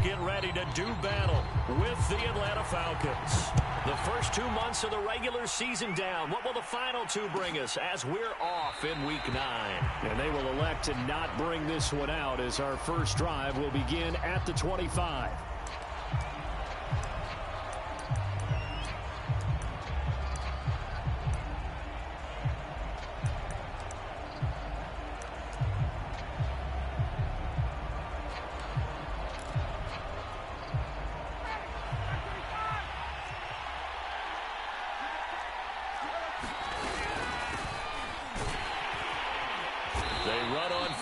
get ready to do battle with the Atlanta Falcons. The first 2 months of the regular season down. What will the final two bring us as we're off in Week 9? And they will elect to not bring this one out as our first drive will begin at the 25.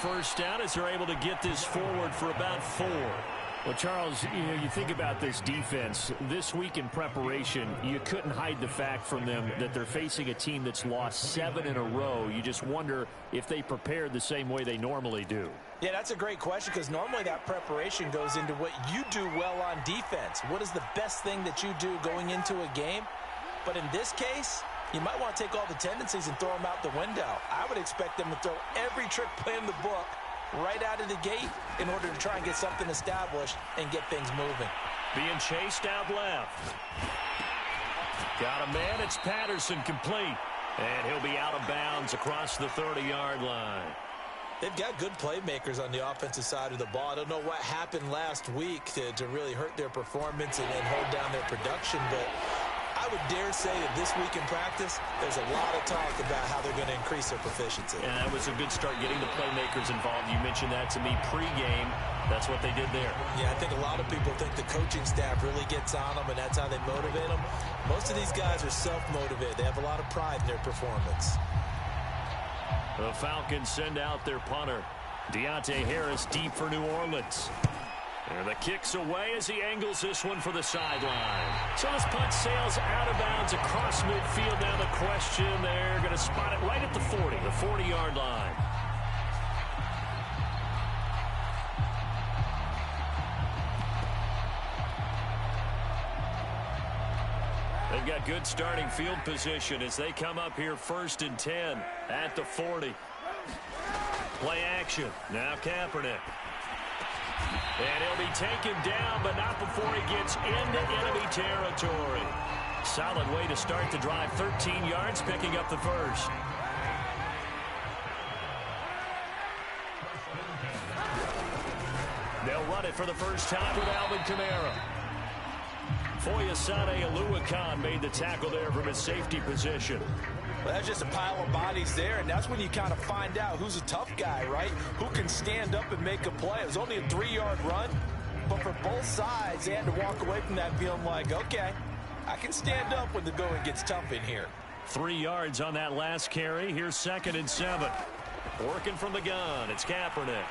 First down as they're able to get this forward for about 4. Well, Charles, you think about this defense. This week in preparation, you couldn't hide the fact from them that they're facing a team that's lost 7 in a row. You just wonder if they prepared the same way they normally do. Yeah, that's a great question because normally that preparation goes into what you do well on defense. What is the best thing that you do going into a game? But in this case, you might want to take all the tendencies and throw them out the window. I would expect them to throw every trick play in the book right out of the gate in order to try and get something established and get things moving. Being chased out left. Got a man. It's Patterson complete. And he'll be out of bounds across the 30-yard line. They've got good playmakers on the offensive side of the ball. I don't know what happened last week to really hurt their performance and hold down their production, but I would dare say that this week in practice, there's a lot of talk about how they're going to increase their proficiency. And that was a good start getting the playmakers involved. You mentioned that to me pregame. That's what they did there. Yeah, I think a lot of people think the coaching staff really gets on them, and that's how they motivate them. Most of these guys are self-motivated. They have a lot of pride in their performance. The Falcons send out their punter. Deontay Harris deep for New Orleans. And the kick's away as he angles this one for the sideline. So this punt sails out of bounds across midfield. Now the question, they're going to spot it right at the 40, the 40-yard line. They've got good starting field position as they come up here 1st and 10 at the 40. Play action. Now Kaepernick. And he'll be taken down, but not before he gets into enemy territory. Solid way to start the drive. 13 yards, picking up the first. They'll run it for the first time with Alvin Kamara. Foyesade Oluwakan made the tackle there from his safety position. Well, that's just a pile of bodies there, and that's when you kind of find out who's a tough guy, right? Who can stand up and make a play. It was only a 3-yard run, but for both sides, they had to walk away from that feeling like, okay, I can stand up when the going gets tough in here. 3 yards on that last carry. Here's 2nd and 7. Working from the gun, it's Kaepernick.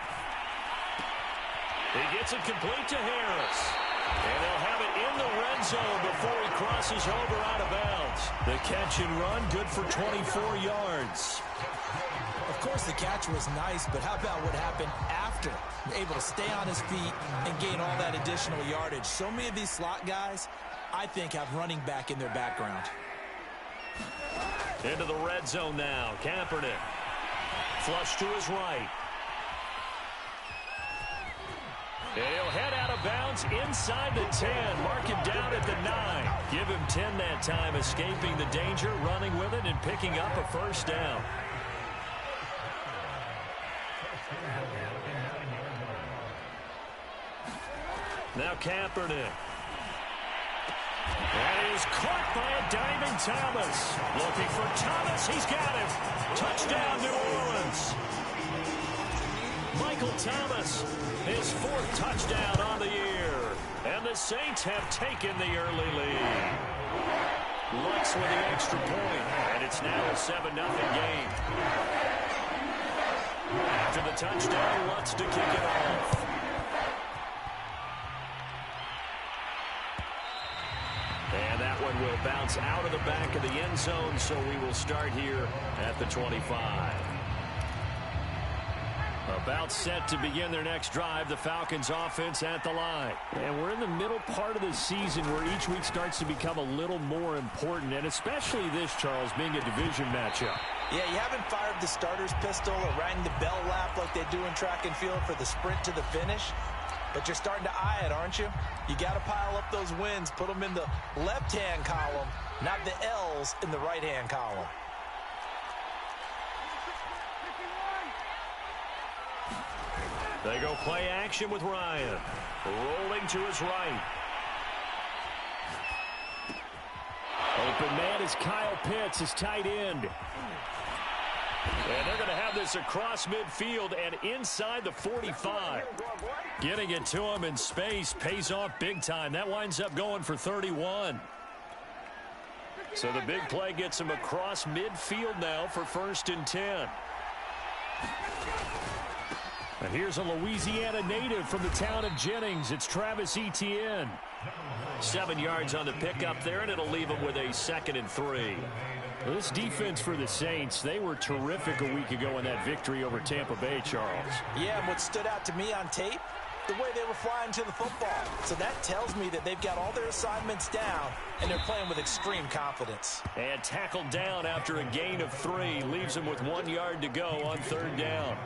He gets it complete to Harris. And they'll have it in the red zone before he crosses over out of bounds. The catch and run, good for 24 yards. Of course, the catch was nice, but how about what happened after? Able to stay on his feet and gain all that additional yardage. So many of these slot guys, I think, have running back in their background. Into the red zone now. Kaepernick. Flush to his right. And he'll head out of bounds inside the 10. Mark him down at the 9. Give him 10 that time, escaping the danger, running with it, and picking up a first down. Now Kaepernick. That is caught by a diving Thomas. Looking for Thomas. He's got him. Touchdown, New Orleans. Michael Thomas, his 4th touchdown on the year. And the Saints have taken the early lead. Lutz with the extra point, and it's now a 7-0 game. After the touchdown, Lutz to kick it off. And that one will bounce out of the back of the end zone, so we will start here at the 25. About set to begin their next drive, the Falcons offense at the line. And we're in the middle part of the season where each week starts to become a little more important, and especially this, Charles, being a division matchup. Yeah, you haven't fired the starter's pistol or rang the bell lap like they do in track and field for the sprint to the finish. But you're starting to eye it, aren't you? You got to pile up those wins, put them in the left-hand column, not the L's in the right-hand column. They go play action with Ryan. Rolling to his right. Open man is Kyle Pitts, his tight end. And they're going to have this across midfield and inside the 45. Getting it to him in space pays off big time. That winds up going for 31. So the big play gets him across midfield now for 1st and 10. And here's a Louisiana native from the town of Jennings. It's Travis Etienne. 7 yards on the pickup there, and it'll leave him with a 2nd and 3. Well, this defense for the Saints, they were terrific a week ago in that victory over Tampa Bay, Charles. Yeah, and what stood out to me on tape, the way they were flying to the football. So that tells me that they've got all their assignments down, and they're playing with extreme confidence. And tackled down after a gain of 3. Leaves him with 1 yard to go on 3rd down.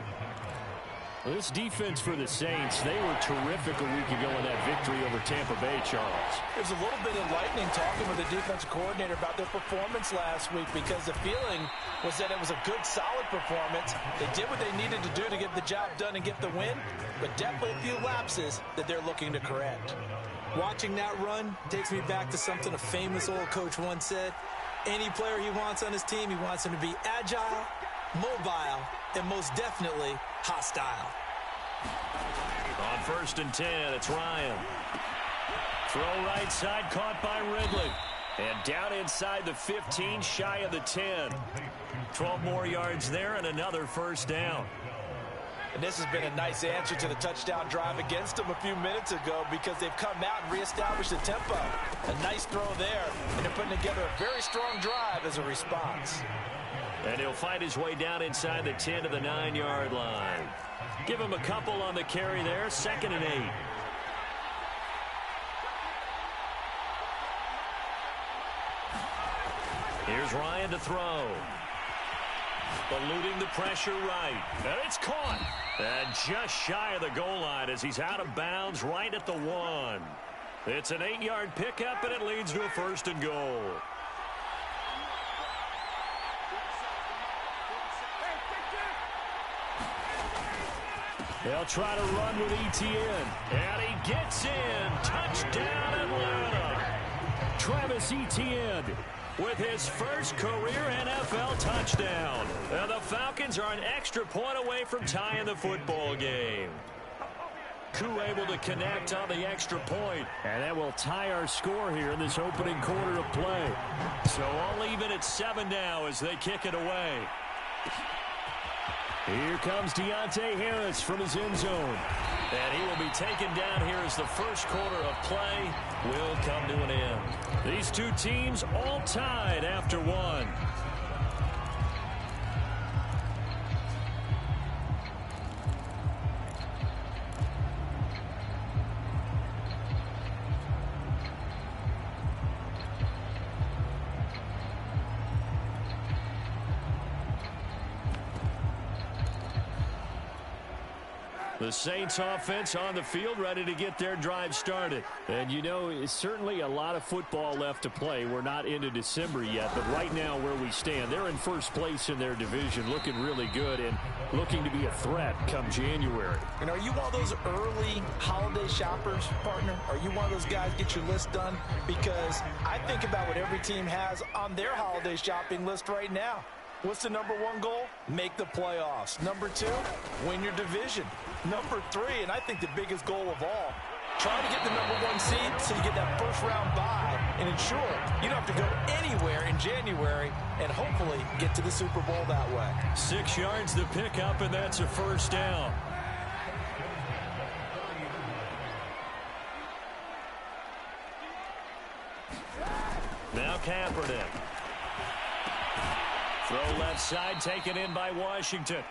Well, this defense for the Saints, they were terrific a week ago in that victory over Tampa Bay, Charles. There's a little bit enlightening talking with the defensive coordinator about their performance last week, because the feeling was that it was a good, solid performance. They did what they needed to do to get the job done and get the win, but definitely a few lapses that they're looking to correct. Watching that run takes me back to something a famous old coach once said. Any player he wants on his team, he wants him to be agile, mobile, and most definitely hostile. On 1st and 10, it's Ryan. Throw right side, caught by Ridley. And down inside the 15, shy of the 10. 12 more yards there and another 1st down. And this has been a nice answer to the touchdown drive against them a few minutes ago, because they've come out and reestablished the tempo. A nice throw there, and they're putting together a very strong drive as a response. And he'll fight his way down inside the 10 to the 9-yard line. Give him a couple on the carry there, 2nd and 8. Here's Ryan to throw. Eluding the pressure right. And it's caught. And just shy of the goal line as he's out of bounds right at the 1. It's an 8-yard pickup, and it leads to a 1st and goal. They'll try to run with Etienne. And he gets in. Touchdown, Atlanta. Travis Etienne with his first career NFL touchdown. And the Falcons are an extra point away from tying the football game. Koo able to connect on the extra point. And that will tie our score here in this opening quarter of play. So all even at 7 now as they kick it away. Here comes Deontay Harris from his end zone. And he will be taken down here as the first quarter of play will come to an end. These two teams all tied after 1. The Saints offense on the field, ready to get their drive started. And you know, it's certainly a lot of football left to play. We're not into December yet, but right now where we stand, they're in first place in their division, looking really good and looking to be a threat come January. And are you one of those early holiday shoppers, partner? Are you one of those guys get your list done? Because I think about what every team has on their holiday shopping list right now. What's the #1 goal? Make the playoffs. #2, win your division. #3, and I think the biggest goal of all, trying to get the #1 seed so you get that first-round bye and ensure you don't have to go anywhere in January and hopefully get to the Super Bowl that way. 6 yards to pick up, and that's a 1st down. Now Kaepernick. Throw left side, taken in by Washington.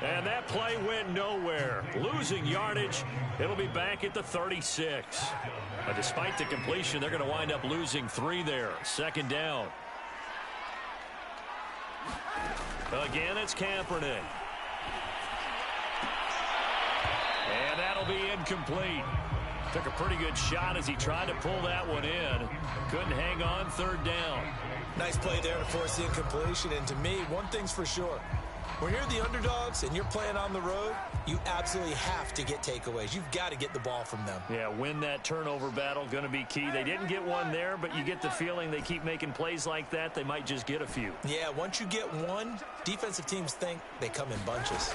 And that play went nowhere. Losing yardage. It'll be back at the 36. But despite the completion, they're going to wind up losing 3 there. 2nd down. Again, it's Kaepernick. And that'll be incomplete. Took a pretty good shot as he tried to pull that one in. Couldn't hang on, third down. Nice play there to force the incompletion. And to me, one thing's for sure. When you're the underdogs and you're playing on the road, you absolutely have to get takeaways. You've got to get the ball from them. Yeah, win that turnover battle, going to be key. They didn't get one there, but you get the feeling they keep making plays like that, they might just get a few. Yeah, once you get one, defensive teams think they come in bunches.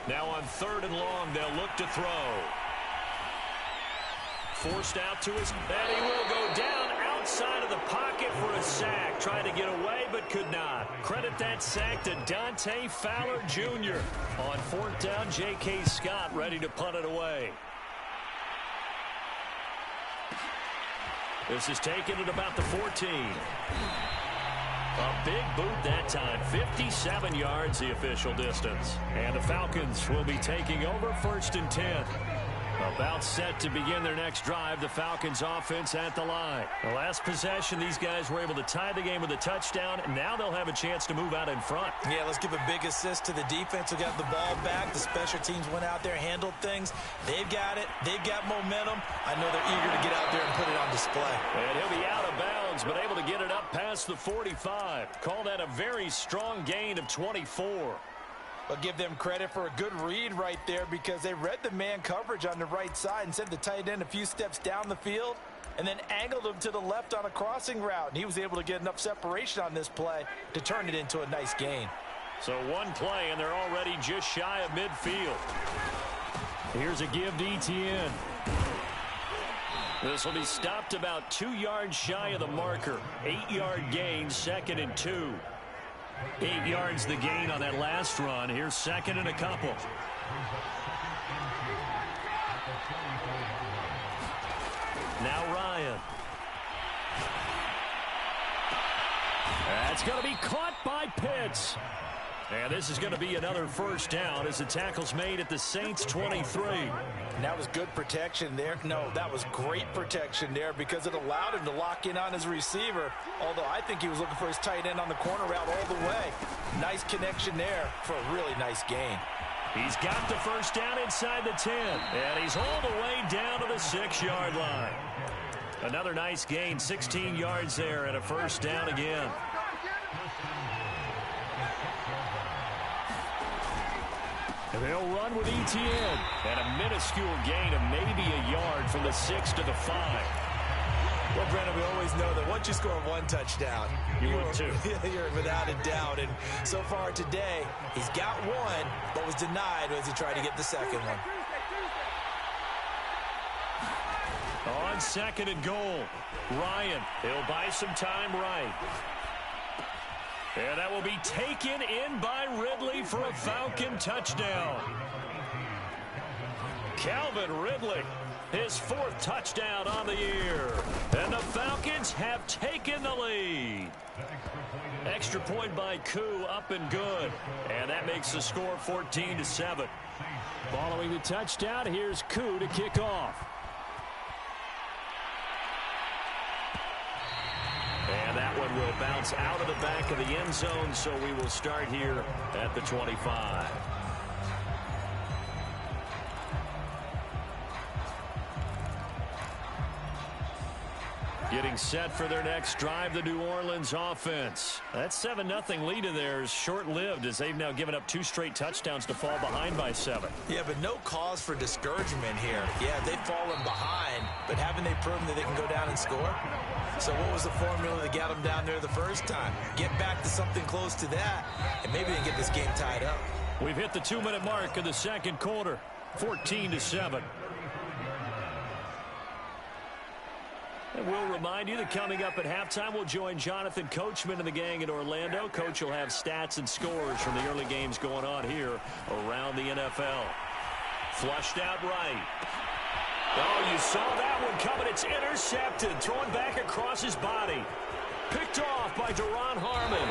Now on 3rd and long, they'll look to throw. Forced out to his, and he will go down outside of the pocket for a sack. Tried to get away, but could not. Credit that sack to Dante Fowler Jr. On 4th down, J.K. Scott ready to punt it away. This is taken at about the 14. A big boot that time. 57 yards the official distance. And the Falcons will be taking over 1st and 10. About set to begin their next drive. The Falcons offense at the line. The last possession, these guys were able to tie the game with a touchdown. And now they'll have a chance to move out in front. Yeah, let's give a big assist to the defense who got the ball back. The special teams went out there, handled things. They've got it. They've got momentum. I know they're eager to get out there and put it on display. And he'll be out of bounds, but able to get it up past the 45. Call that a very strong gain of 24. I'll give them credit for a good read right there because they read the man coverage on the right side and sent the tight end a few steps down the field and then angled him to the left on a crossing route. And he was able to get enough separation on this play to turn it into a nice gain. So one play, and they're already just shy of midfield. Here's a give to Etienne. This will be stopped about 2 yards shy of the marker. 8-yard gain, 2nd and 2. 8 yards the gain on that last run. Here's 2nd and a couple. Now Ryan. That's going to be caught by Pitts. And this is going to be another 1st down as the tackle's made at the Saints 23. And that was good protection there. No, that was great protection there because it allowed him to lock in on his receiver, although I think he was looking for his tight end on the corner route all the way. Nice connection there for a really nice gain. He's got the 1st down inside the 10, and he's all the way down to the 6-yard line. Another nice gain, 16 yards there, and a 1st down again. And they'll run with Etienne. And a minuscule gain of maybe a yard from the 6 to the 5. Well, Brandon, we always know that once you score one touchdown, you're too. You're without a doubt. And so far today, he's got one, but was denied as he tried to get the second one. On 2nd and goal, Ryan, he'll buy some time right. And that will be taken in by Ridley for a Falcon touchdown. Calvin Ridley, his 4th touchdown on the year. And the Falcons have taken the lead. Extra point by Koo, up and good. And that makes the score 14-7. Following the touchdown, here's Koo to kick off. And that one will bounce out of the back of the end zone, so we will start here at the 25. Getting set for their next drive, the New Orleans offense. That 7-0 lead of theirs short-lived as they've now given up 2 straight touchdowns to fall behind by 7. Yeah, but no cause for discouragement here. Yeah, they've fallen behind, but haven't they proven that they can go down and score? So what was the formula that got them down there the first time? Get back to something close to that, and maybe they can get this game tied up. We've hit the 2-minute mark of the 2nd quarter, 14-7. And we'll remind you that coming up at halftime, we'll join Jonathan Coachman and the gang in Orlando. Coach will have stats and scores from the early games going on here around the NFL. Flushed out right. Oh, you saw that one coming. It's intercepted. Thrown back across his body. Picked off by Deron Harmon.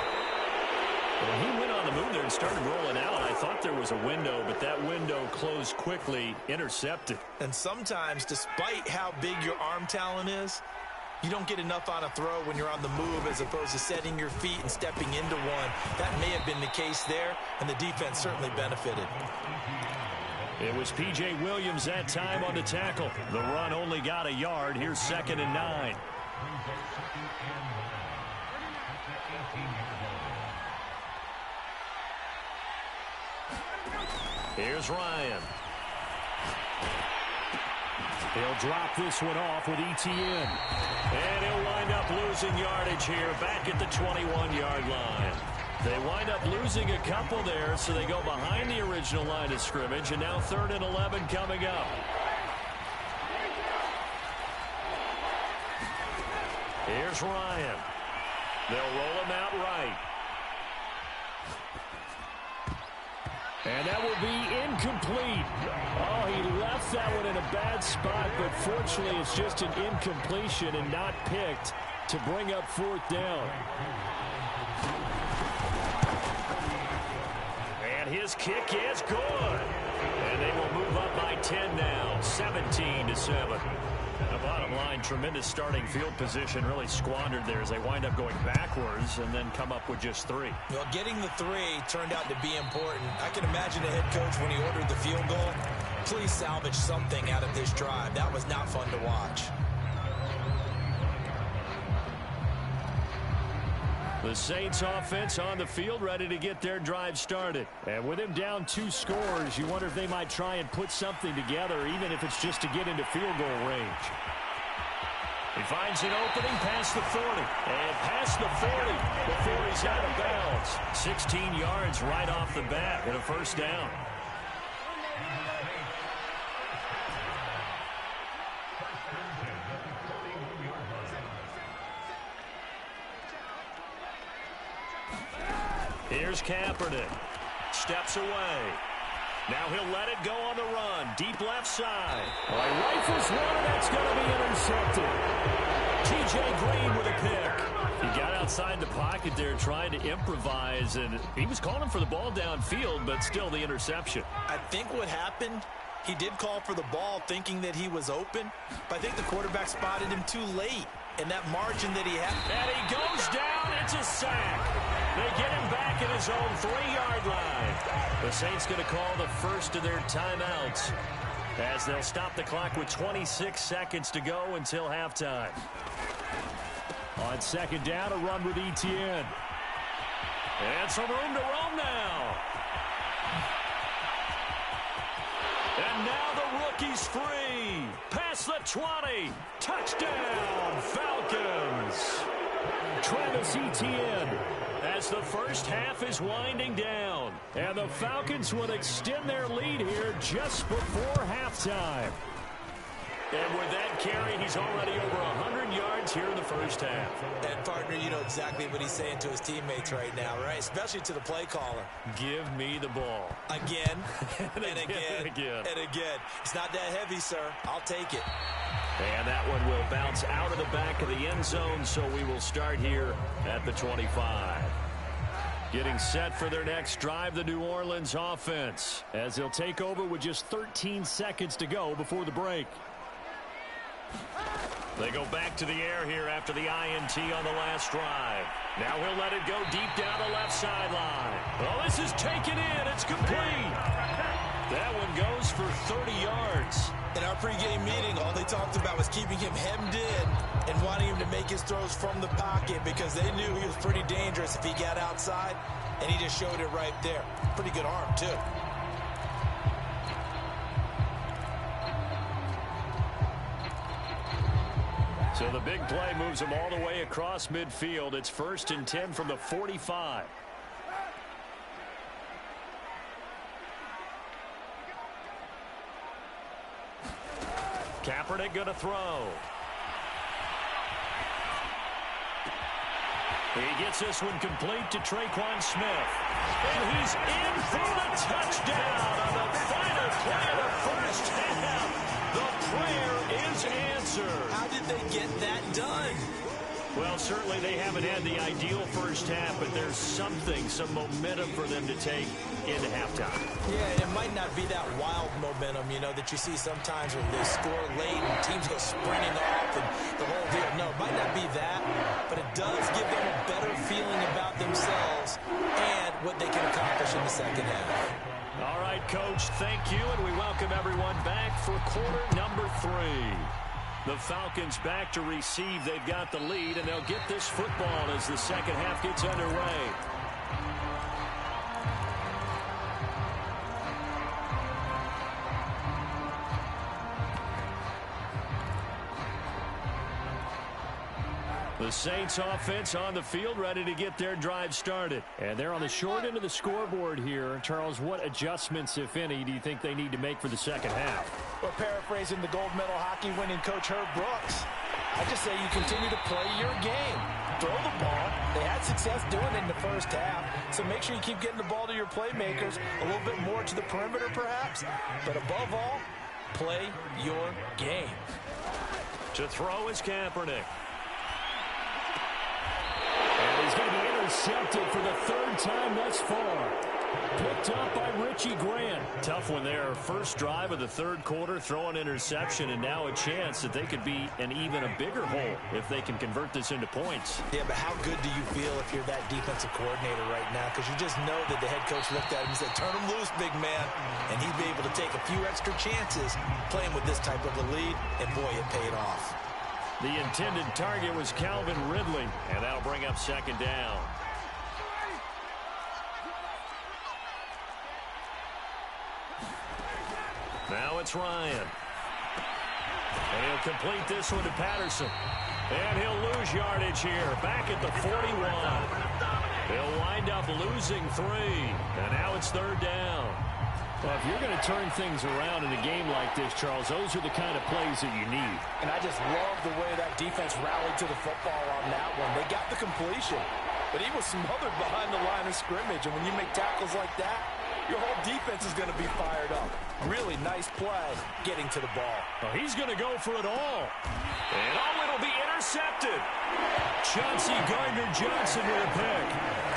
Well, he went on the move there and started rolling out. I thought there was a window, but that window closed quickly. Intercepted. And sometimes, despite how big your arm talent is, you don't get enough on a throw when you're on the move as opposed to setting your feet and stepping into one. That may have been the case there, and the defense certainly benefited. It was P.J. Williams that time on the tackle. The run only got a yard. Here's 2nd and 9. Here's Ryan. He'll drop this one off with Etienne. And he'll wind up losing yardage here back at the 21-yard line. They wind up losing a couple there, so they go behind the original line of scrimmage, and now 3rd and 11 coming up. Here's Ryan. They'll roll him out right. And that will be incomplete. Oh, he left that one in a bad spot, but fortunately it's just an incompletion and not picked to bring up 4th down. And his kick is good. And they will move up by 10 now, 17-7. The bottom line, tremendous starting field position, really squandered there as they wind up going backwards and then come up with just 3. Well, getting the 3 turned out to be important. I can imagine the head coach when he ordered the field goal. Please salvage something out of this drive. That was not fun to watch. The Saints offense on the field ready to get their drive started. And with him down 2 scores, you wonder if they might try and put something together, even if it's just to get into field goal range. He finds an opening past the 40. And past the 40 before he's out of bounds. 16 yards right off the bat and a 1st down. Here's Kaepernick. Steps away. Now he'll let it go on the run. Deep left side. Rifles one, and that's going to be intercepted. T.J. Green with a pick. He got outside the pocket there trying to improvise, and he was calling for the ball downfield, but still the interception. I think what happened, he did call for the ball thinking that he was open, but I think the quarterback spotted him too late. And that margin that he had. And he goes down. It's a sack. They get him back at his own 3-yard line. The Saints going to call the first of their timeouts as they'll stop the clock with 26 seconds to go until halftime. On 2nd down, a run with Etienne. And some room to roam now. And now the rookie's free. Past the 20. Touchdown, Falcons. Travis Etienne. As the first half is winding down. And the Falcons will extend their lead here just before halftime. And with that carry, he's already over 100 yards here in the first half. And, partner, you know exactly what he's saying to his teammates right now, right? Especially to the play caller. Give me the ball. Again, and again, and again. and again. It's not that heavy, sir. I'll take it. And that one will bounce out of the back of the end zone, so we will start here at the 25. Getting set for their next drive, the New Orleans offense, as they'll take over with just 13 seconds to go before the break. They go back to the air here after the INT on the last drive. Now he'll let it go deep down the left sideline. Oh, this is taken in. It's complete. That one goes for 30 yards. In our pregame meeting, all they talked about was keeping him hemmed in and wanting him to make his throws from the pocket because they knew he was pretty dangerous if he got outside, and he just showed it right there. Pretty good arm, too. So the big play moves him all the way across midfield. It's 1st and 10 from the 45. Kaepernick going to throw. He gets this one complete to Traquan Smith. And he's in for the touchdown on the final play of the first half. The prayer is answered. How did they get that done? Well, certainly they haven't had the ideal first half, but there's something, some momentum for them to take into halftime. Yeah, it might not be that wild momentum, you know, that you see sometimes when they score late and teams go sprinting off and the whole deal. No, it might not be that, but it does give them a better feeling about themselves and what they can accomplish in the second half. All right, Coach. Thank you, and we welcome everyone back for quarter number 3. The Falcons back to receive. They've got the lead, and they'll get this football as the second half gets underway. The Saints offense on the field, ready to get their drive started. And they're on the short end of the scoreboard here. Charles, what adjustments, if any, do you think they need to make for the second half? Well, paraphrasing the gold medal hockey winning coach Herb Brooks, I just say you continue to play your game. Throw the ball. They had success doing it in the first half, so make sure you keep getting the ball to your playmakers, a little bit more to the perimeter perhaps, but above all, play your game. To throw is Kaepernick. And he's going to be intercepted for the third time thus far. Picked up by Richie Grant. Tough one there. First drive of the third quarter, throw an interception, and now a chance that they could be in even a bigger hole if they can convert this into points. Yeah, but how good do you feel if you're that defensive coordinator right now? Because you just know that the head coach looked at him and said, turn him loose, big man. And he'd be able to take a few extra chances playing with this type of a lead, and boy, it paid off. The intended target was Calvin Ridley, and that'll bring up second down. Now it's Ryan. And he'll complete this one to Patterson. And he'll lose yardage here, back at the 41. He'll wind up losing 3. And now it's third down. Well, if you're going to turn things around in a game like this, Charles, those are the kind of plays that you need. And I just love the way that defense rallied to the football on that one. They got the completion, but he was smothered behind the line of scrimmage. And when you make tackles like that, your whole defense is going to be fired up. Really nice play getting to the ball. Well, he's going to go for it all. And it'll be intercepted. Chauncey Gardner-Johnson with a pick.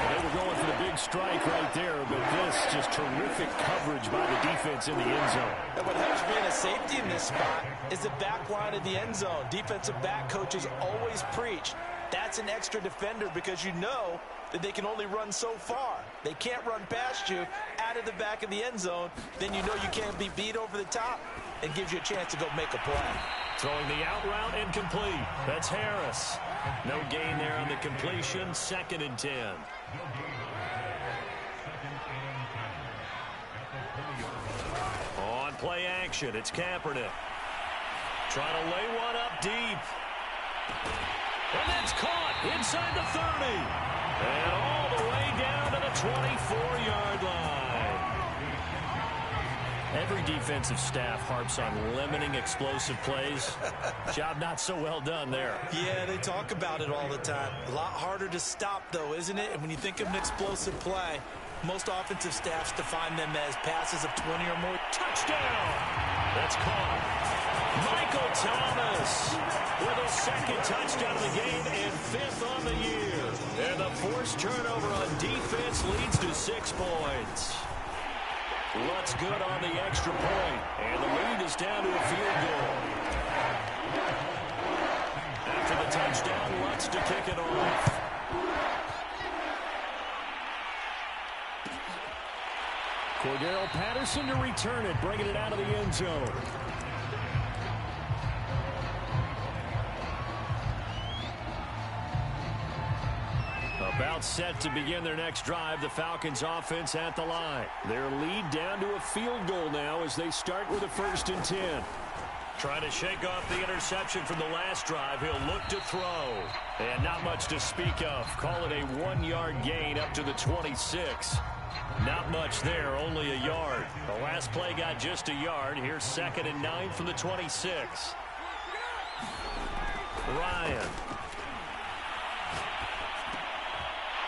They were going for the big strike right there, but this just terrific coverage by the defense in the end zone. And what helps being a safety in this spot is the back line of the end zone. Defensive back coaches always preach. That's an extra defender because you know that they can only run so far. They can't run past you out of the back of the end zone. Then you know you can't be beat over the top. It gives you a chance to go make a play. Throwing the out route incomplete. That's Harris. No gain there on the completion. Second and 10. On play action, it's Kaepernick. Trying to lay one up deep. And that's caught inside the 30. And all the way down to the 24-yard line. Every defensive staff harps on limiting explosive plays. Job not so well done there. Yeah, they talk about it all the time. A lot harder to stop, though, isn't it? And when you think of an explosive play, most offensive staffs define them as passes of 20 or more. Touchdown! That's caught. Michael Thomas with his second touchdown of the game and 5th on the year. And the forced turnover on defense leads to 6 points. Lutz good on the extra point, and the lead is down to a field goal. After the touchdown, Lutz to kick it off. Cordero Patterson to return it, bringing it out of the end zone. About set to begin their next drive, the Falcons offense at the line. Their lead down to a field goal now as they start with a 1st and 10. Trying to shake off the interception from the last drive. He'll look to throw. And not much to speak of. Call it a 1-yard gain up to the 26. Not much there, only a yard. The last play got just a yard. Here's 2nd and 9 from the 26. Ryan.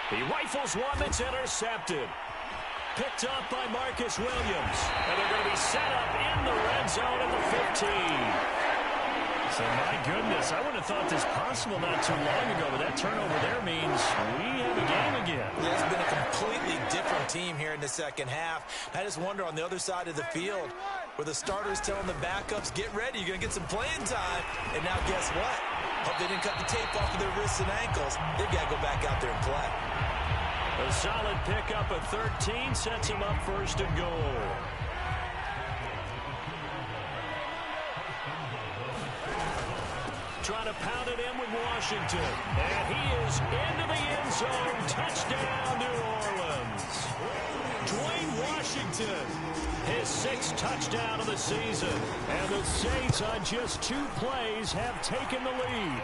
He rifles one that's intercepted. Picked up by Marcus Williams. And they're going to be set up in the red zone at the 15. So, my goodness, I wouldn't have thought this possible not too long ago, but that turnover there means we have a game again. Yeah, it's been a completely different team here in the second half. I just wonder on the other side of the field where the starters telling the backups, get ready, you're going to get some playing time. And now guess what? Hope they didn't cut the tape off of their wrists and ankles. They've got to go back out there and play. A solid pickup at 13 sets him up 1st and goal. trying to pound it in with Washington. And he is into the end zone. Touchdown, New Orleans. Dwayne Washington, his 6th touchdown of the season. And the Saints, on just 2 plays, have taken the lead.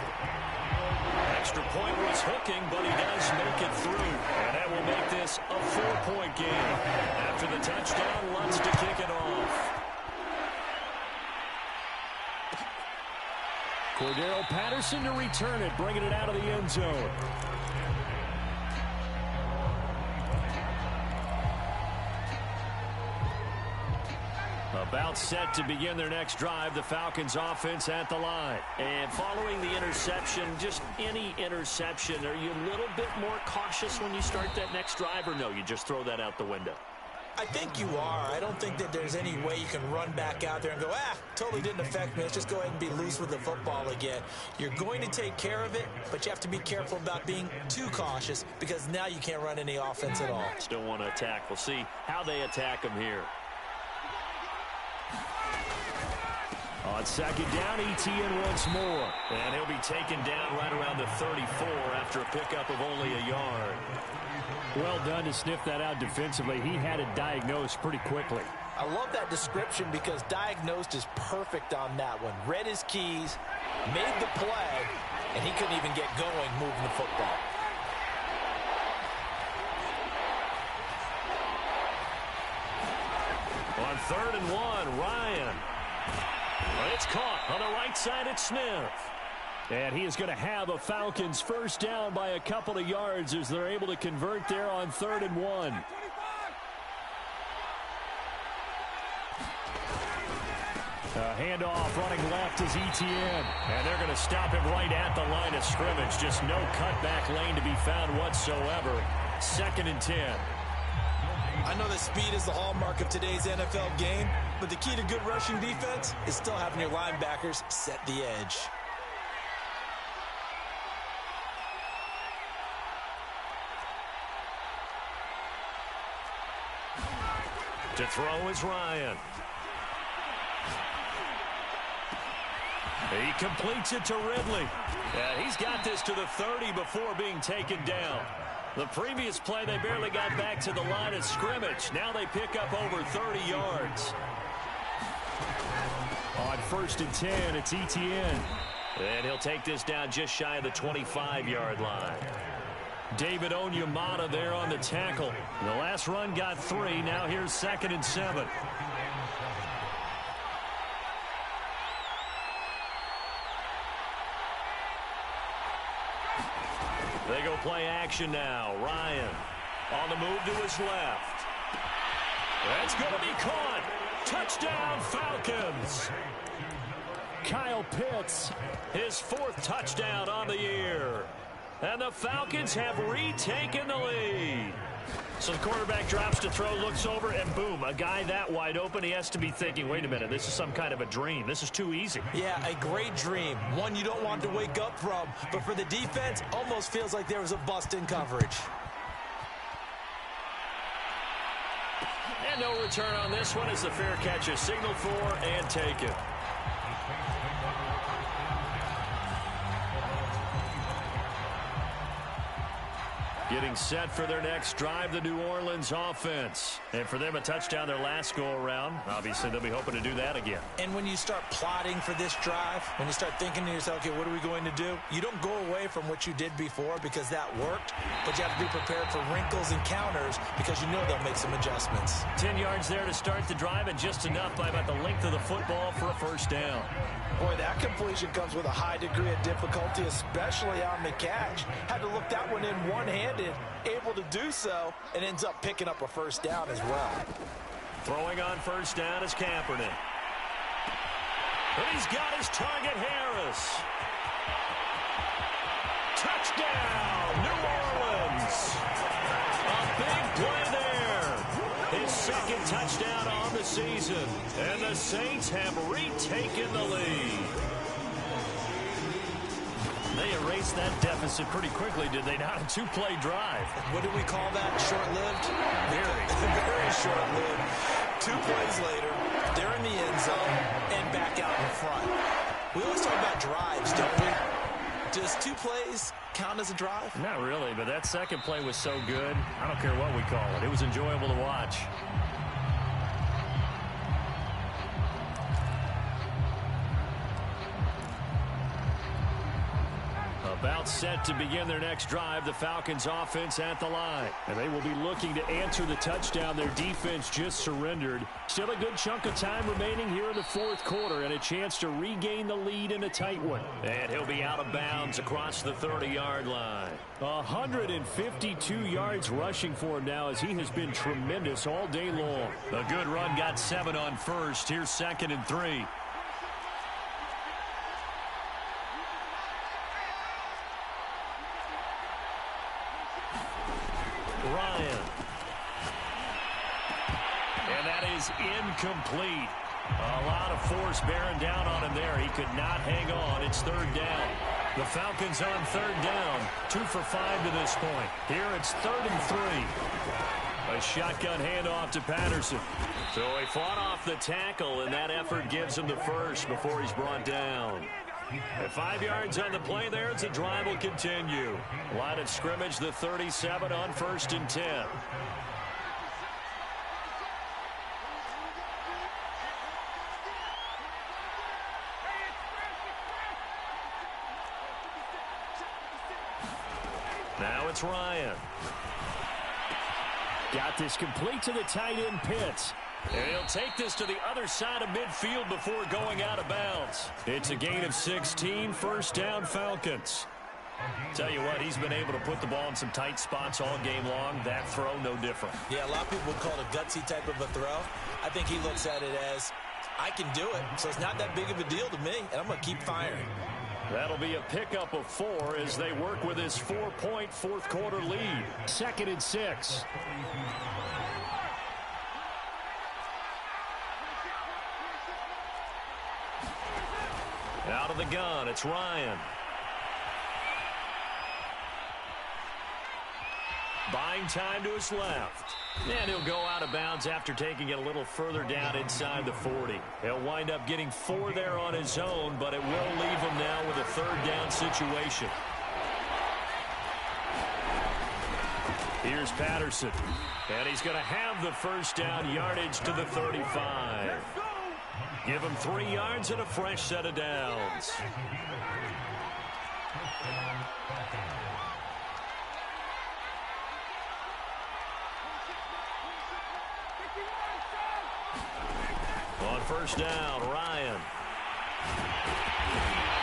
Extra point was hooking, but he does make it through. And that will make this a 4-point game. After the touchdown, Lutz to kick it off. Cordero Patterson to return it, bringing it out of the end zone. About set to begin their next drive, the Falcons offense at the line. And following the interception, just any interception, are you a little bit more cautious when you start that next drive, or no, you just throw that out the window? I think you are. I don't think that there's any way you can run back out there and go, totally didn't affect me. Let's just go ahead and be loose with the football again. You're going to take care of it, but you have to be careful about being too cautious because now you can't run any offense at all. Still want to attack. We'll see how they attack him here. On second down, Etienne once more. And he'll be taken down right around the 34 after a pickup of only a yard. Well done to sniff that out defensively. He had it diagnosed pretty quickly. I love that description because diagnosed is perfect on that one. Read his keys, made the play, and he couldn't even get going moving the football. On 3rd and 1, Ryan. Well, it's caught on the right side at Smith. And he is going to have a Falcons first down by a couple of yards as they're able to convert there on 3rd and 1. A handoff running left is Etienne. And they're going to stop him right at the line of scrimmage. Just no cutback lane to be found whatsoever. 2nd and 10. I know that speed is the hallmark of today's NFL game, but the key to good rushing defense is still having your linebackers set the edge. To throw is Ryan. He completes it to Ridley. Yeah, he's got this to the 30 before being taken down. The previous play, they barely got back to the line of scrimmage. Now they pick up over 30 yards. On 1st and 10, it's Etienne. And he'll take this down just shy of the 25-yard line. David Onyemata there on the tackle. The last run got 3. Now here's 2nd and 7. They go play action now. Ryan on the move to his left. That's going to be caught. Touchdown, Falcons. Kyle Pitts, his 4th touchdown on the year. And the Falcons have retaken the lead. So the quarterback drops to throw, looks over, and boom, a guy that wide open, he has to be thinking, wait a minute, this is some kind of a dream. This is too easy. Yeah, a great dream. One you don't want to wake up from. But for the defense, almost feels like there was a bust in coverage. And no return on this one as the fair catch is signaled for and taken. Getting set for their next drive, the New Orleans offense. And for them, a touchdown their last go-around. Obviously, they'll be hoping to do that again. And when you start plotting for this drive, when you start thinking to yourself, okay, what are we going to do? You don't go away from what you did before because that worked, but you have to be prepared for wrinkles and counters because you know they'll make some adjustments. 10 yards there to start the drive and just enough by about the length of the football for a first down. Boy, that completion comes with a high degree of difficulty, especially on the catch. Had to look that one in one-handed, able to do so, and ends up picking up a first down as well. Throwing on first down is Kaepernick. And he's got his target, Harris. Touchdown, New Orleans. A big play there. His 2nd touchdown on the season. And the Saints have retaken the lead. They erased that deficit pretty quickly, did they not? A 2-play drive. What do we call that? Short-lived? Very. Very short-lived. 2 plays later, they're in the end zone and back out in front. We always talk about drives, don't we? Does 2 plays count as a drive? Not really, but that second play was so good. I don't care what we call it. It was enjoyable to watch. About set to begin their next drive, the Falcons offense at the line. And they will be looking to answer the touchdown their defense just surrendered. Still a good chunk of time remaining here in the fourth quarter and a chance to regain the lead in a tight one. And he'll be out of bounds across the 30-yard line. 152 yards rushing for him now as he has been tremendous all day long. A good run got 7 on first. Here's 2nd and 3. Ryan. And that is incomplete. A lot of force bearing down on him there. He could not hang on. It's 3rd down. The Falcons on 3rd down. 2 for 5 to this point. Here it's 3rd and 3. A shotgun handoff to Patterson. So he fought off the tackle, and that effort gives him the first before he's brought down. At 5 yards on the play there, the drive will continue. Line of scrimmage, the 37 on 1st and 10. Now it's Ryan. Got this complete to the tight end Pitts. And he'll take this to the other side of midfield before going out of bounds. It's a gain of 16, 1st down Falcons. Tell you what, he's been able to put the ball in some tight spots all game long. That throw, no different. Yeah, a lot of people would call it a gutsy type of a throw. I think he looks at it as, I can do it, so it's not that big of a deal to me, and I'm going to keep firing. That'll be a pickup of 4 as they work with his 4-point fourth quarter lead. 2nd and 6. Out of the gun, it's Ryan. Buying time to his left. And he'll go out of bounds after taking it a little further down inside the 40. He'll wind up getting 4 there on his own, but it will leave him now with a 3rd down situation. Here's Patterson. And he's going to have the 1st down yardage to the 35. Give him 3 yards and a fresh set of downs. On 1st down, Ryan.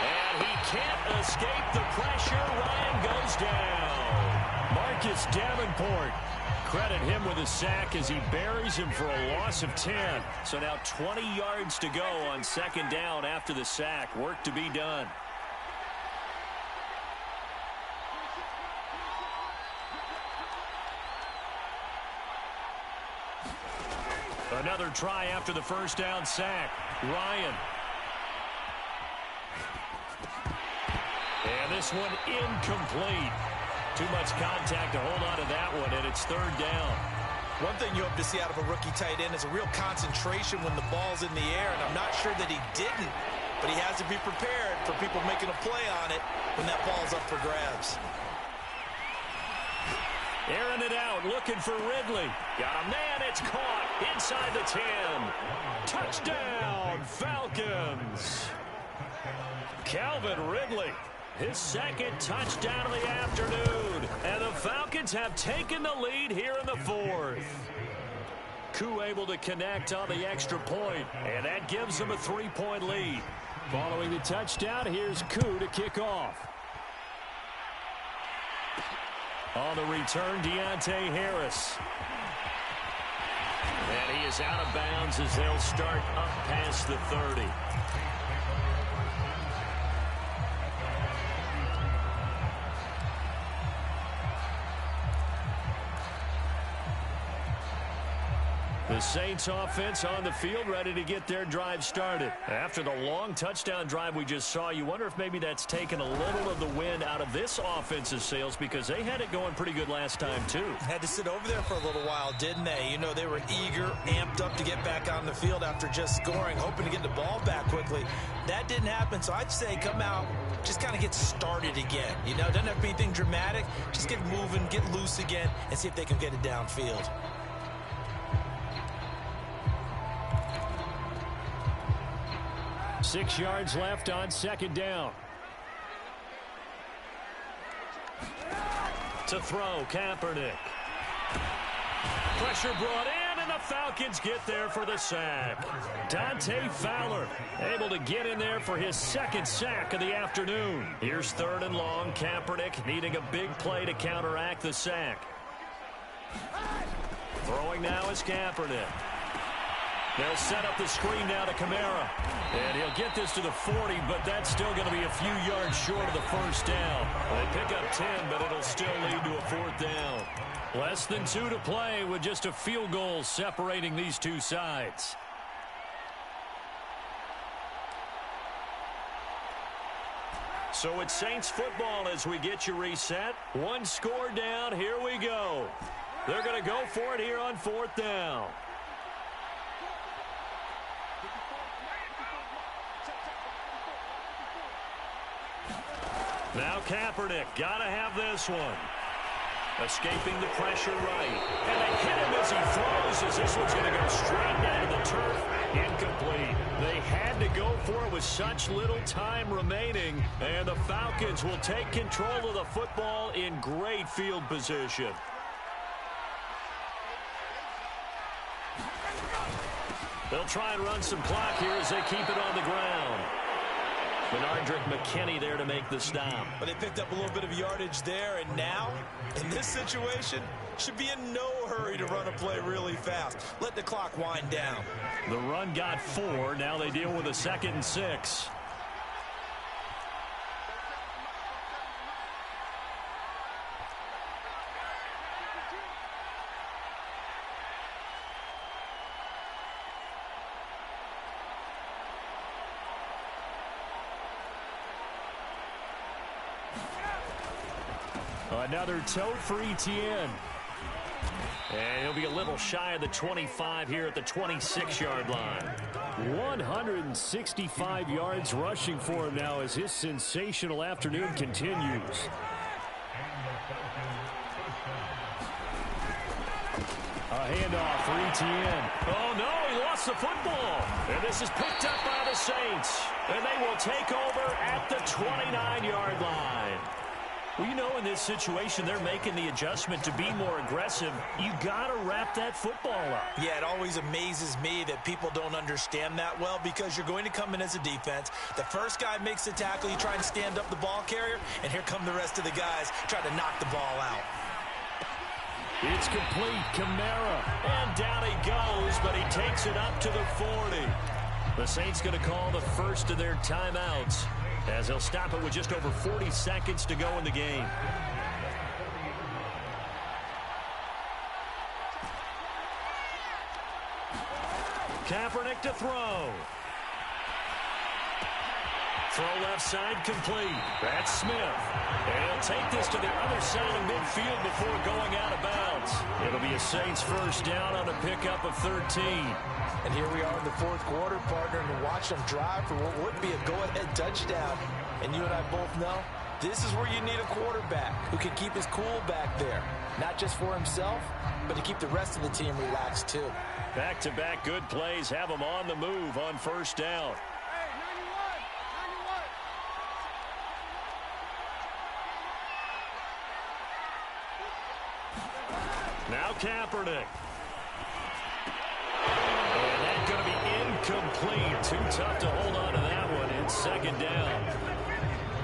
And he can't escape the pressure. Ryan goes down. Marcus Davenport. Credit him with a sack as he buries him for a loss of 10. So now 20 yards to go on 2nd down after the sack. Work to be done. Another try after the 1st down sack. Ryan. And this one incomplete. Too much contact to hold on to that one, and it's 3rd down. One thing you hope to see out of a rookie tight end is a real concentration when the ball's in the air, and I'm not sure that he didn't, but he has to be prepared for people making a play on it when that ball's up for grabs. Airing it out, looking for Ridley. Got a man, it's caught inside the 10. Touchdown, Falcons. Calvin Ridley. His 2nd touchdown of the afternoon. And the Falcons have taken the lead here in the 4th. Koo able to connect on the extra point, and that gives them a 3-point lead. Following the touchdown, here's Koo to kick off. On the return, Deontay Harris. And he is out of bounds as they'll start up past the 30. The The Saints offense on the field, ready to get their drive started. After the long touchdown drive we just saw, you wonder if maybe that's taken a little of the wind out of this offense's sails, because they had it going pretty good last time too. Had to sit over there for a little while, didn't they? You know, they were eager, amped up to get back on the field after just scoring, hoping to get the ball back quickly. That didn't happen, so I'd say come out, just kind of get started again. You know, doesn't have to be anything dramatic. Just get moving, get loose again, and see if they can get it downfield. Six yards left on second down. To throw, Kaepernick. Pressure brought in, and the Falcons get there for the sack. Dante Fowler able to get in there for his second sack of the afternoon. Here's third and long. Kaepernick needing a big play to counteract the sack. Throwing now is Kaepernick. They'll set up the screen now to Kamara. And he'll get this to the 40, but that's still going to be a few yards short of the first down. They pick up 10, but it'll still lead to a fourth down. Less than 2 to play with just a field goal separating these two sides. So it's Saints football as we get you reset. One score down. Here we go. They're going to go for it here on fourth down. Now Kaepernick, got to have this one. Escaping the pressure right. And they hit him as he throws, as this one's going to go straight down to the turf. Incomplete. They had to go for it with such little time remaining. And the Falcons will take control of the football in great field position. They'll try and run some clock here as they keep it on the ground. Benardrick McKinney there to make the stop. But they picked up a little bit of yardage there, and now, in this situation, should be in no hurry to run a play really fast. Let the clock wind down. The run got 4. Now they deal with a 2nd and 6. Another tote for Etienne. And he'll be a little shy of the 25 here at the 26-yard line. 165 yards rushing for him now as his sensational afternoon continues. A handoff for Etienne. Oh, no, he lost the football. And this is picked up by the Saints. And they will take over at the 29-yard line. Well, you know, in this situation, they're making the adjustment to be more aggressive. You got to wrap that football up. Yeah, it always amazes me that people don't understand that well, because you're going to come in as a defense. The first guy makes the tackle, you try and stand up the ball carrier, and here come the rest of the guys trying to knock the ball out. It's complete. Kamara. And down he goes, but he takes it up to the 40. The Saints going to call the first of their timeouts, as they'll stop it with just over 40 seconds to go in the game. Kaepernick to throw. Throw left side complete. That's Smith. And he'll take this to the other side of midfield before going out of bounds. It'll be a Saints first down on a pickup of 13. And here we are in the fourth quarter, partner, and watch them drive for what would be a go-ahead touchdown. And you and I both know this is where you need a quarterback who can keep his cool back there. Not just for himself, but to keep the rest of the team relaxed too. Back-to-back good plays have them on the move on first down. Now Kaepernick. And that's going to be incomplete. Too tough to hold on to that one. It's second down.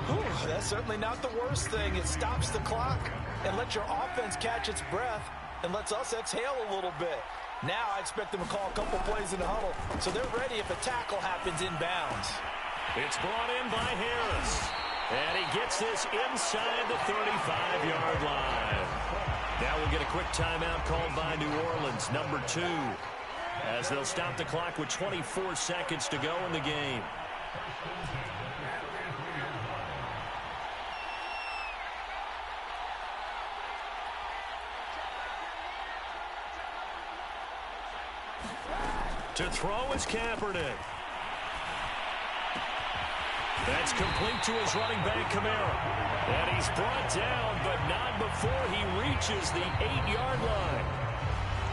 Whew, that's certainly not the worst thing. It stops the clock and lets your offense catch its breath and lets us exhale a little bit. Now I expect them to call a couple plays in the huddle, so they're ready if a tackle happens inbounds. It's brought in by Harris. And he gets this inside the 35-yard line. Now we'll get a quick timeout called by New Orleans, number 2. as they'll stop the clock with 24 seconds to go in the game. To throw is Kaepernick. That's complete to his running back, Kamara. And he's brought down, but not before he reaches the 8-yard line.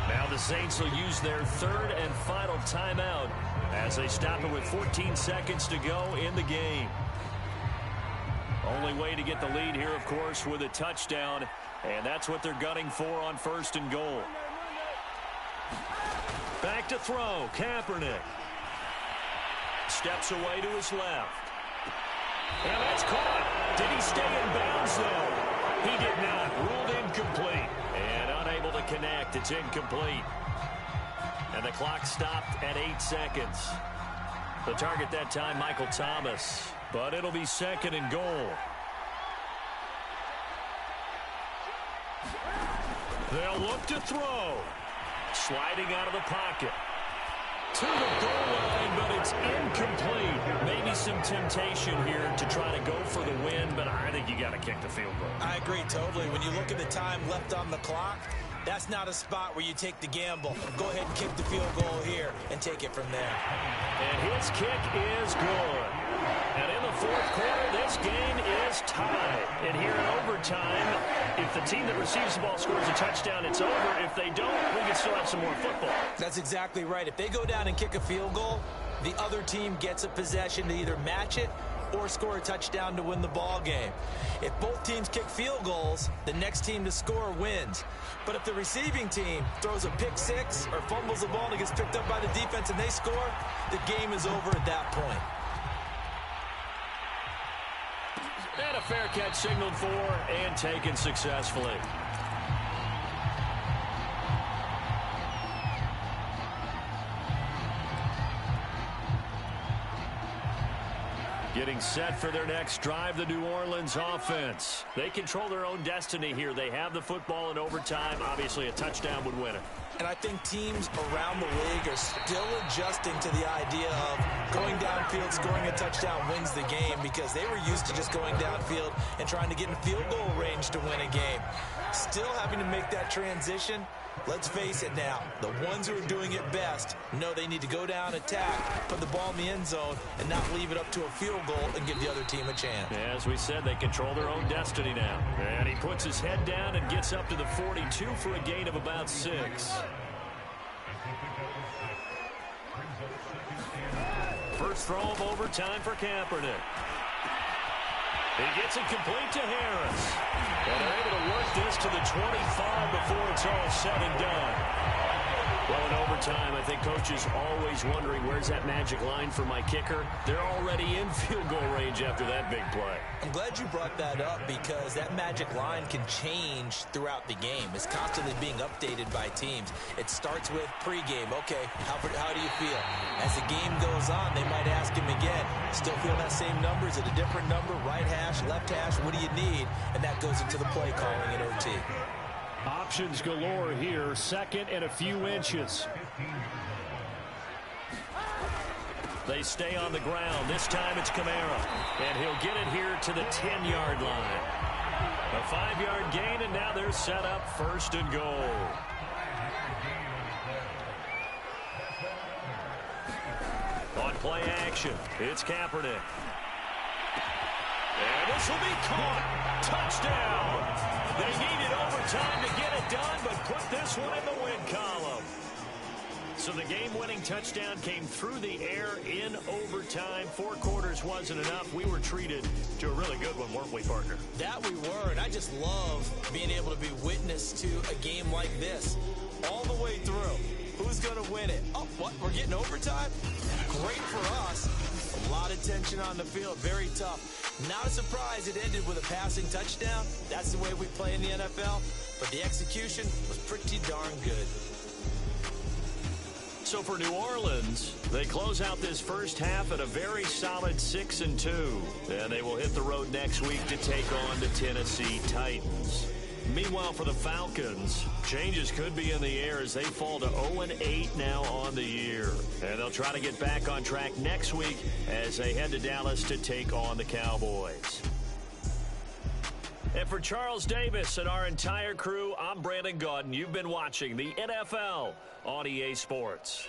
Now the Saints will use their third and final timeout as they stop it with 14 seconds to go in the game. Only way to get the lead here, of course, with a touchdown, and that's what they're gunning for on 1st and goal. Back to throw, Kaepernick. Steps away to his left. And that's caught. Did he stay in bounds, though? He did not. Ruled incomplete. And unable to connect. It's incomplete. And the clock stopped at 8 seconds. The target that time, Michael Thomas. But it'll be 2nd and goal. They'll look to throw. Sliding out of the pocket. To the goal line, but it's incomplete. Maybe some temptation here to try to go for the win, but I think you got to kick the field goal. I agree totally. When you look at the time left on the clock, that's not a spot where you take the gamble. Go ahead and kick the field goal here and take it from there. And his kick is good. And in the 4th quarter, this game is tied. And here in overtime, if the team that receives the ball scores a touchdown, it's over. If they don't, we can still have some more football. That's exactly right. If they go down and kick a field goal, the other team gets a possession to either match it or score a touchdown to win the ball game. If both teams kick field goals, the next team to score wins. But if the receiving team throws a pick six or fumbles the ball and it gets picked up by the defense and they score, the game is over at that point. And a fair catch signaled for and taken successfully. Getting set for their next drive, the New Orleans offense. They control their own destiny here. They have the football in overtime. Obviously, a touchdown would win it. And I think teams around the league are still adjusting to the idea of going downfield, scoring a touchdown wins the game, because they were used to just going downfield and trying to get in field goal range to win a game. Still having to make that transition. Let's face it now, the ones who are doing it best know they need to go down, attack, put the ball in the end zone, and not leave it up to a field goal and give the other team a chance. As we said, they control their own destiny now. And he puts his head down and gets up to the 42 for a gain of about 6. First throw of overtime for Kaepernick. He gets it complete to Harris. And they're able to work this to the 25 before it's all said and done. Well, in overtime, I think Coach is always wondering, where's that magic line for my kicker? They're already in field goal range after that big play. I'm glad you brought that up, because that magic line can change throughout the game. It's constantly being updated by teams. It starts with pregame. Okay, how do you feel? As the game goes on, they might ask him again. Still feel that same number? Is it a different number? Right hash, left hash? What do you need? And that goes into the play calling in OT. Options galore here. 2nd and a few inches. They stay on the ground. This time it's Kamara. And he'll get it here to the 10-yard line. A 5-yard gain, and now they're set up 1st and goal. On play action, it's Kaepernick. And this will be caught. Touchdown. They needed overtime to get it done, but put this one in the win column. So the game-winning touchdown came through the air in overtime. 4 quarters wasn't enough. We were treated to a really good one, weren't we, partner? That we were, and I just love being able to be witness to a game like this all the way through. Who's going to win it? Oh, what? We're getting overtime? Great for us. A lot of tension on the field. Very tough. Not a surprise it ended with a passing touchdown. That's the way we play in the NFL. But the execution was pretty darn good. So for New Orleans, they close out this first half at a very solid 6-2. And they will hit the road next week to take on the Tennessee Titans. Meanwhile, for the Falcons, changes could be in the air as they fall to 0-8 now on the year. And they'll try to get back on track next week as they head to Dallas to take on the Cowboys. And for Charles Davis and our entire crew, I'm Brandon Gaudin. You've been watching the NFL on EA Sports.